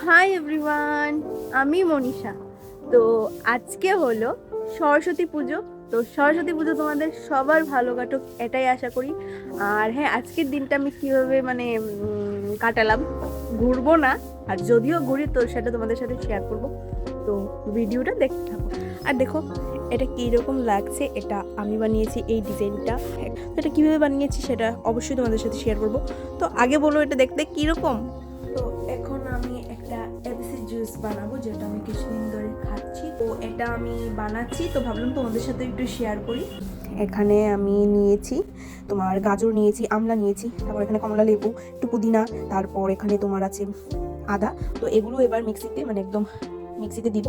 Hi everyone, আমি মনীষা। তো আজকে হলো সরস্বতী পুজো। তো সরস্বতী পুজো তোমাদের সবার ভালো কাটুক এটাই আশা করি। আর হ্যাঁ, আজকের দিনটা আমি কীভাবে কাটালাম, ঘুরবো না, আর যদিও ঘুরি তো সেটা তোমাদের সাথে শেয়ার করব। তো ভিডিওটা দেখতে থাকো। আর দেখো এটা কীরকম লাগছে, এটা আমি বানিয়েছি এই ডিজাইনটা। এটা কীভাবে বানিয়েছি সেটা অবশ্যই তোমাদের সাথে শেয়ার করব। তো আগে বলো এটা দেখতে কীরকম। তো এখন আমি একটা এবিসি জুস বানাবো, যেটা আমি কিছুদিন ধরে খাচ্ছি। তো এটা আমি বানাচ্ছি, তো ভাবলাম তোমাদের সাথে একটু শেয়ার করি। এখানে আমি নিয়েছি তোমার গাজর নিয়েছি, আমলা নিয়েছি, তারপর এখানে কমলা লেবু, একটু পুদিনা, তারপর এখানে তোমার আছে আদা। তো এগুলো এবার মিক্সিতে একদম মিক্সিতে দিব,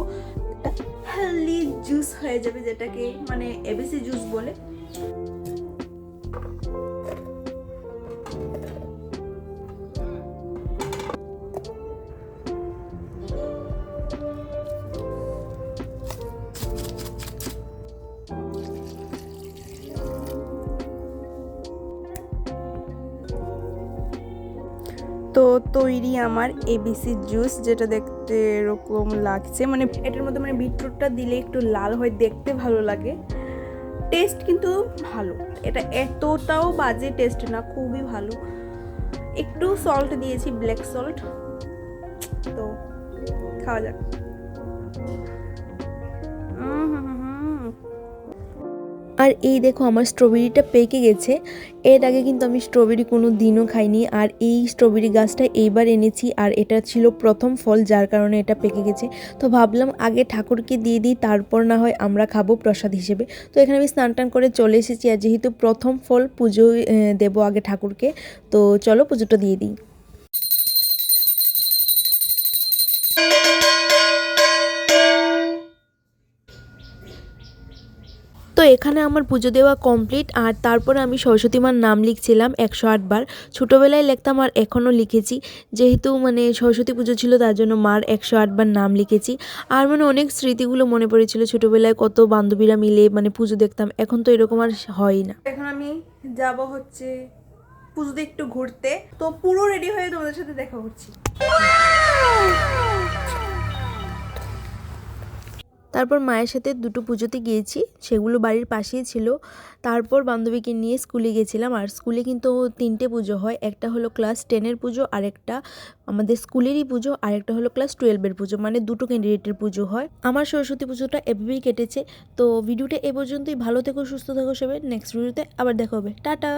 একটা হেলদি জুস হয়ে যাবে, যেটাকে এবিসি জুস বলে। তো তৈরি আমার এবিসি জুস, যেটা দেখতে এরকম লাগছে। এটার মধ্যে বিটরুটটা দিলে একটু লাল হয়ে দেখতে ভালো লাগে। টেস্ট কিন্তু ভালো, এটা এতটাও বাজে টেস্ট না, খুবই ভালো। একটু সল্ট দিয়েছি, ব্ল্যাক সল্ট। তো খাওয়া যাক। আর এই দেখো আমার স্ট্রবেরিটা পেকে গেছে। এর আগে কিন্তু আমি স্ট্রবেরি কোনো দিনও খাইনি, আর এই স্ট্রবেরি গাছটা এইবার এনেছি, আর এটা ছিল প্রথম ফল, যার কারণে এটা পেকে গেছে। তো ভাবলাম আগে ঠাকুরকে দিয়ে দিই, তারপর না হয় আমরা খাবো প্রসাদ হিসেবে। তো এখানে আমি স্নান টান করে চলে এসেছি, আর যেহেতু প্রথম ফল পুজো দেবো আগে ঠাকুরকে, তো চলো পুজোটা দিয়ে দিই। তো এখানে আমার পুজো দেওয়া কমপ্লিট, আর তারপরে আমি সরস্বতী মার নাম লিখছিলাম 108 বার। ছোটোবেলায় লিখতাম আর এখনও লিখেছি, যেহেতু সরস্বতী পুজো ছিল তার জন্য মার 108 বার নাম লিখেছি। আর অনেক স্মৃতিগুলো মনে পড়েছিল, ছোটোবেলায় কত বান্ধবীরা মিলে পুজো দেখতাম। এখন তো এরকম আর হয় না। এখন আমি যাব হচ্ছে পুজোতে একটু ঘুরতে। তো পুরো রেডি হয়ে তোমাদের সাথে দেখা করছি। তারপর মায়ের সাথে দুটো পুজোতে গিয়েছি, সেগুলো বাড়ির পাশেই ছিল। তারপর বান্ধবীকে নিয়ে স্কুলে গেছিলাম, আর স্কুলে কিন্তু 3টে পুজো হয়। একটা হলো ক্লাস 10-এর পুজো, আরেকটা আমাদের স্কুলেরই পুজো, আরেকটা হলো ক্লাস 12-এর পুজো, দুটো ক্যান্ডিডেটের পুজো হয়। আমার সরস্বতী পুজোটা এভাবেই কেটেছে। তো ভিডিওটা এ পর্যন্তই। ভালো থেকো, সুস্থ থেকো সবাই। নেক্সট ভিডিওতে আবার দেখা হবে। টাটা।